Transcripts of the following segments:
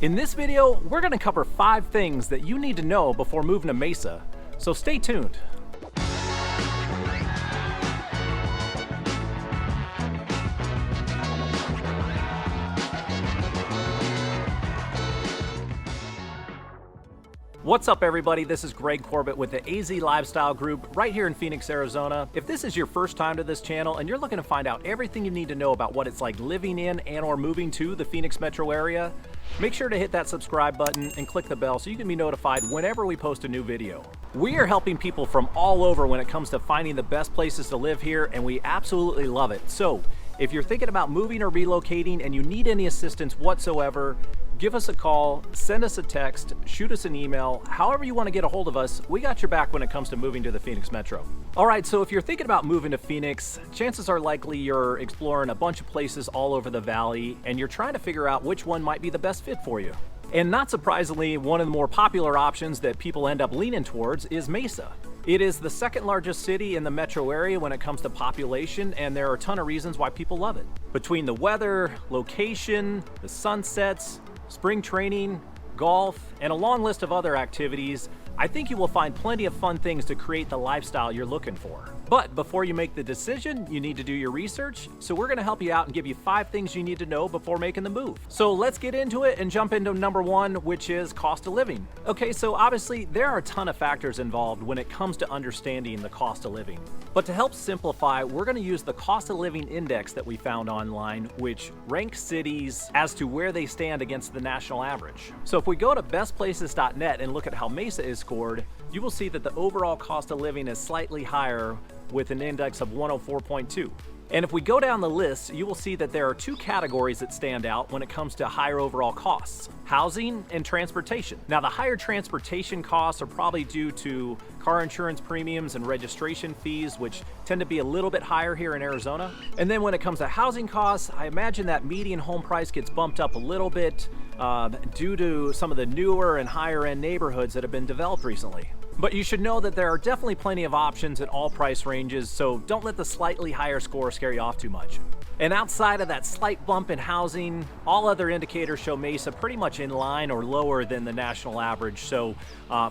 In this video, we're going to cover 5 things that you need to know before moving to Mesa, so stay tuned. What's up everybody, this is Greg Corbett with the AZ Lifestyle Group right here in Phoenix, Arizona. If this is your first time to this channel and you're looking to find out everything you need to know about what it's like living in and or moving to the Phoenix metro area, make sure to hit that subscribe button and click the bell so you can be notified whenever we post a new video. We are helping people from all over when it comes to finding the best places to live here, and we absolutely love it. So if you're thinking about moving or relocating and you need any assistance whatsoever, give us a call, send us a text, shoot us an email, however you want to get a hold of us, we got your back when it comes to moving to the Phoenix metro. All right, so if you're thinking about moving to Phoenix, chances are likely you're exploring a bunch of places all over the valley and you're trying to figure out which one might be the best fit for you. And not surprisingly, one of the more popular options that people end up leaning towards is Mesa. It is the second largest city in the metro area when it comes to population, and there are a ton of reasons why people love it. Between the weather, location, the sunsets, spring training, golf, and a long list of other activities, I think you will find plenty of fun things to create the lifestyle you're looking for. But before you make the decision, you need to do your research, so we're gonna help you out and give you 5 things you need to know before making the move. So let's get into it and jump into number 1, which is cost of living. Okay, so obviously there are a ton of factors involved when it comes to understanding the cost of living. But to help simplify, we're gonna use the cost of living index that we found online, which ranks cities as to where they stand against the national average. So if we go to bestplaces.net and look at how Mesa is scored, you will see that the overall cost of living is slightly higher with an index of 104.2. And if we go down the list, you will see that there are 2 categories that stand out when it comes to higher overall costs: housing and transportation. Now, the higher transportation costs are probably due to car insurance premiums and registration fees, which tend to be a little bit higher here in Arizona. And then when it comes to housing costs, I imagine that median home price gets bumped up a little bit due to some of the newer and higher end neighborhoods that have been developed recently. But you should know that there are definitely plenty of options in all price ranges, so don't let the slightly higher score scare you off too much. And outside of that slight bump in housing, all other indicators show Mesa pretty much in line or lower than the national average, so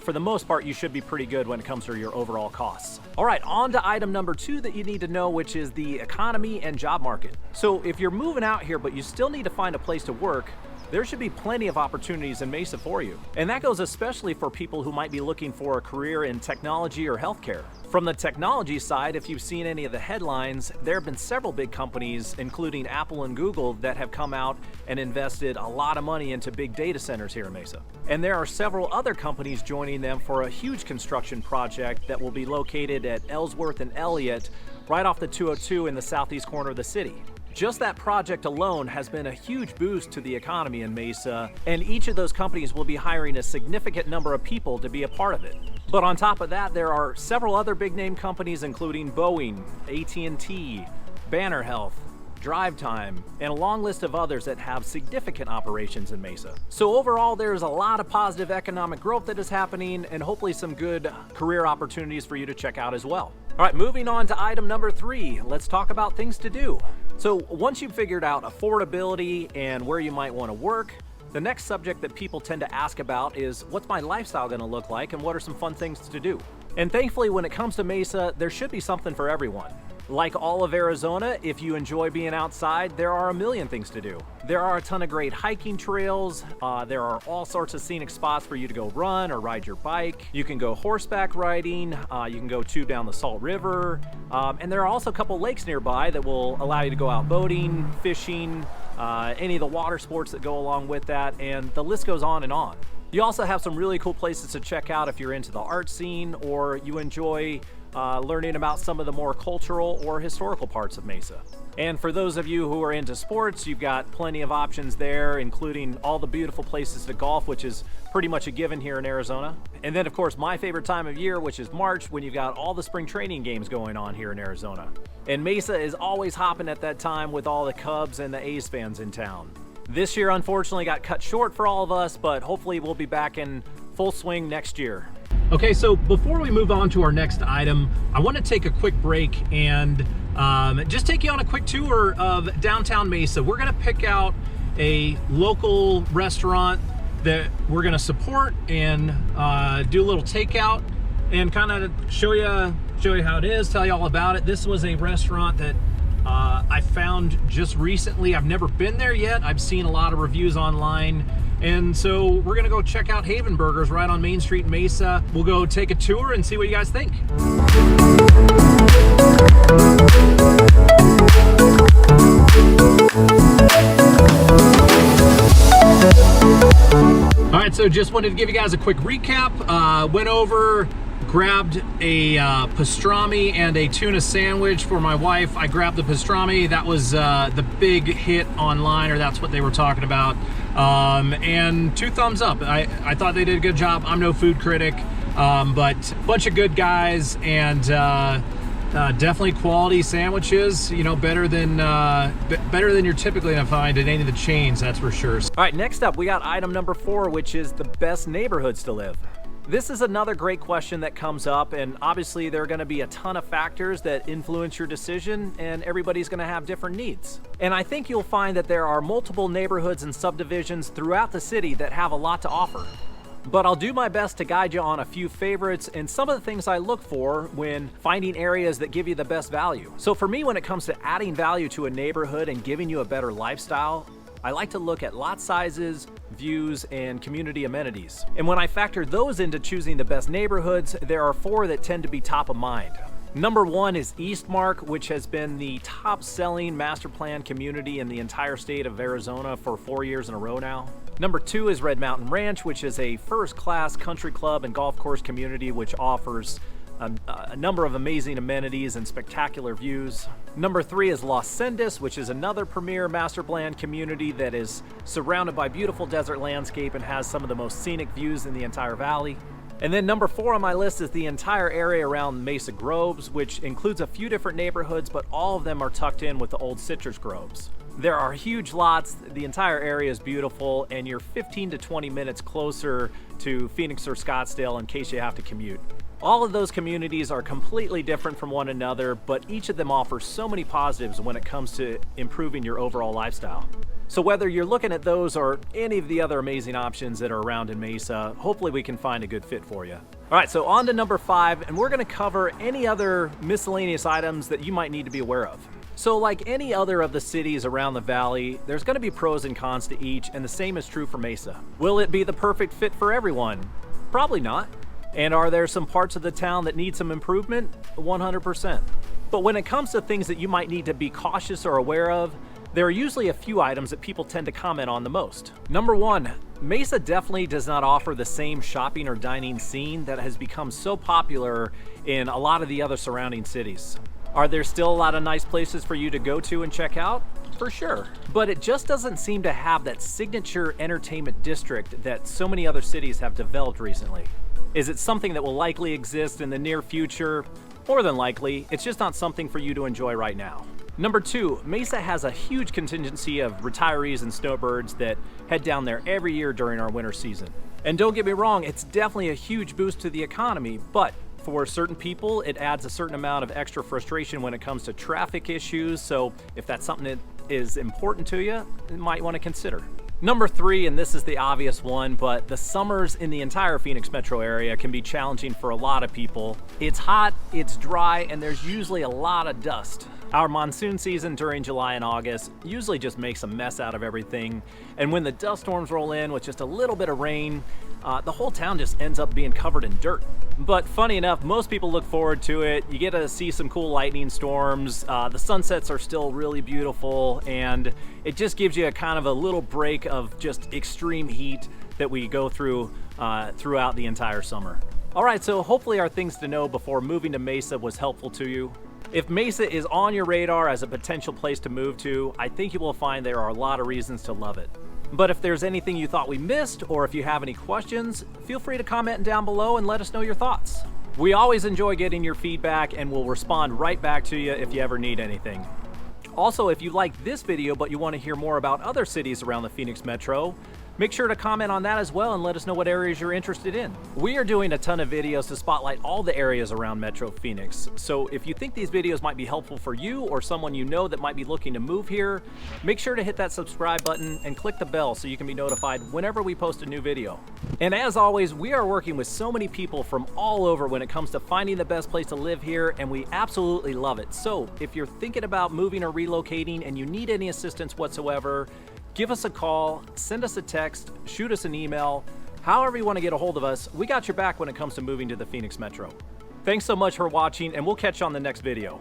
for the most part you should be pretty good when it comes to your overall costs. All right, on to item number 2 that you need to know, which is the economy and job market. So if you're moving out here but you still need to find a place to work, there should be plenty of opportunities in Mesa for you. And that goes especially for people who might be looking for a career in technology or healthcare. From the technology side, if you've seen any of the headlines, there have been several big companies, including Apple and Google, that have come out and invested a lot of money into big data centers here in Mesa. And there are several other companies joining them for a huge construction project that will be located at Ellsworth and Elliott, right off the 202 in the southeast corner of the city. Just that project alone has been a huge boost to the economy in Mesa, and each of those companies will be hiring a significant number of people to be a part of it. But on top of that, there are several other big name companies including Boeing, AT&T, Banner Health, Drive Time, and a long list of others that have significant operations in Mesa. So overall, there's a lot of positive economic growth that is happening and hopefully some good career opportunities for you to check out as well. All right, moving on to item number 3, let's talk about things to do. So once you've figured out affordability and where you might want to work, the next subject that people tend to ask about is, what's my lifestyle going to look like and what are some fun things to do? And thankfully, when it comes to Mesa, there should be something for everyone. Like all of Arizona, if you enjoy being outside, there are a million things to do. There are a ton of great hiking trails. There are all sorts of scenic spots for you to go run or ride your bike. You can go horseback riding. You can go tube down the Salt River. And there are also a couple lakes nearby that will allow you to go out boating, fishing, any of the water sports that go along with that, and the list goes on and on. You also have some really cool places to check out if you're into the art scene or you enjoy learning about some of the more cultural or historical parts of Mesa. And for those of you who are into sports, you've got plenty of options there, including all the beautiful places to golf, which is pretty much a given here in Arizona. And then of course my favorite time of year, which is March, when you've got all the spring training games going on here in Arizona. And Mesa is always hopping at that time with all the Cubs and the A's fans in town. This year unfortunately got cut short for all of us, but hopefully we'll be back in full swing next year. Okay, so before we move on to our next item, I want to take a quick break and just take you on a quick tour of downtown Mesa. We're going to pick out a local restaurant that we're gonna support and do a little takeout and kind of show you how it is, tell you all about it. This was a restaurant that I found just recently. I've never been there yet. I've seen a lot of reviews online. And so we're gonna go check out Haven Burgers right on Main Street in Mesa. We'll go take a tour and see what you guys think. All right, so just wanted to give you guys a quick recap. Went over, grabbed a pastrami and a tuna sandwich for my wife. I grabbed the pastrami. That was the big hit online, or that's what they were talking about. And 2 thumbs up. I thought they did a good job. I'm no food critic, but a bunch of good guys, and definitely quality sandwiches, you know, better than you're typically gonna find at any of the chains, that's for sure. All right, next up we got item number 4, which is the best neighborhoods to live. This is another great question that comes up, and obviously there are going to be a ton of factors that influence your decision, and everybody's going to have different needs. And I think you'll find that there are multiple neighborhoods and subdivisions throughout the city that have a lot to offer. But I'll do my best to guide you on a few favorites and some of the things I look for when finding areas that give you the best value. So for me, when it comes to adding value to a neighborhood and giving you a better lifestyle, I like to look at lot sizes, views, and community amenities. And when I factor those into choosing the best neighborhoods, there are 4 that tend to be top of mind. Number 1 is Eastmark, which has been the top-selling master plan community in the entire state of Arizona for 4 years in a row now. Number 2 is Red Mountain Ranch, which is a first-class country club and golf course community which offers a number of amazing amenities and spectacular views. Number 3 is Los Sendas, which is another premier master plan community that is surrounded by beautiful desert landscape and has some of the most scenic views in the entire valley. And then number 4 on my list is the entire area around Mesa Groves, which includes a few different neighborhoods, but all of them are tucked in with the old citrus groves. There are huge lots, the entire area is beautiful, and you're 15 to 20 minutes closer to Phoenix or Scottsdale in case you have to commute. All of those communities are completely different from one another, but each of them offers so many positives when it comes to improving your overall lifestyle. So whether you're looking at those or any of the other amazing options that are around in Mesa, hopefully we can find a good fit for you. All right, so on to number 5, and we're gonna cover any other miscellaneous items that you might need to be aware of. So like any other of the cities around the valley, there's gonna be pros and cons to each, and the same is true for Mesa. Will it be the perfect fit for everyone? Probably not. And are there some parts of the town that need some improvement? 100%. But when it comes to things that you might need to be cautious or aware of, there are usually a few items that people tend to comment on the most. Number 1, Mesa definitely does not offer the same shopping or dining scene that has become so popular in a lot of the other surrounding cities. Are there still a lot of nice places for you to go to and check out? For sure. But it just doesn't seem to have that signature entertainment district that so many other cities have developed recently. Is it something that will likely exist in the near future? More than likely, it's just not something for you to enjoy right now. Number 2, Mesa has a huge contingency of retirees and snowbirds that head down there every year during our winter season. And don't get me wrong, it's definitely a huge boost to the economy, but for certain people, it adds a certain amount of extra frustration when it comes to traffic issues, so if that's something that is important to you, you might want to consider. Number 3, and this is the obvious one, but the summers in the entire Phoenix metro area can be challenging for a lot of people. It's hot, it's dry, and there's usually a lot of dust. Our monsoon season during July and August usually just makes a mess out of everything, and when the dust storms roll in with just a little bit of rain, the whole town just ends up being covered in dirt. But funny enough, most people look forward to it. You get to see some cool lightning storms. The sunsets are still really beautiful, and it just gives you a kind of a little break of just extreme heat that we go through throughout the entire summer. All right, so hopefully our things to know before moving to Mesa was helpful to you. If Mesa is on your radar as a potential place to move to, I think you will find there are a lot of reasons to love it. But if there's anything you thought we missed, or if you have any questions, feel free to comment down below and let us know your thoughts. We always enjoy getting your feedback, and we'll respond right back to you if you ever need anything. Also, if you like this video but you want to hear more about other cities around the Phoenix Metro, Make sure to comment on that as well and let us know what areas you're interested in. We are doing a ton of videos to spotlight all the areas around Metro Phoenix. So if you think these videos might be helpful for you or someone you know that might be looking to move here, make sure to hit that subscribe button and click the bell so you can be notified whenever we post a new video. And as always, we are working with so many people from all over when it comes to finding the best place to live here, and we absolutely love it. So if you're thinking about moving or relocating and you need any assistance whatsoever, give us a call, send us a text, shoot us an email. However you want to get a hold of us, we got your back when it comes to moving to the Phoenix Metro. Thanks so much for watching, and we'll catch you on the next video.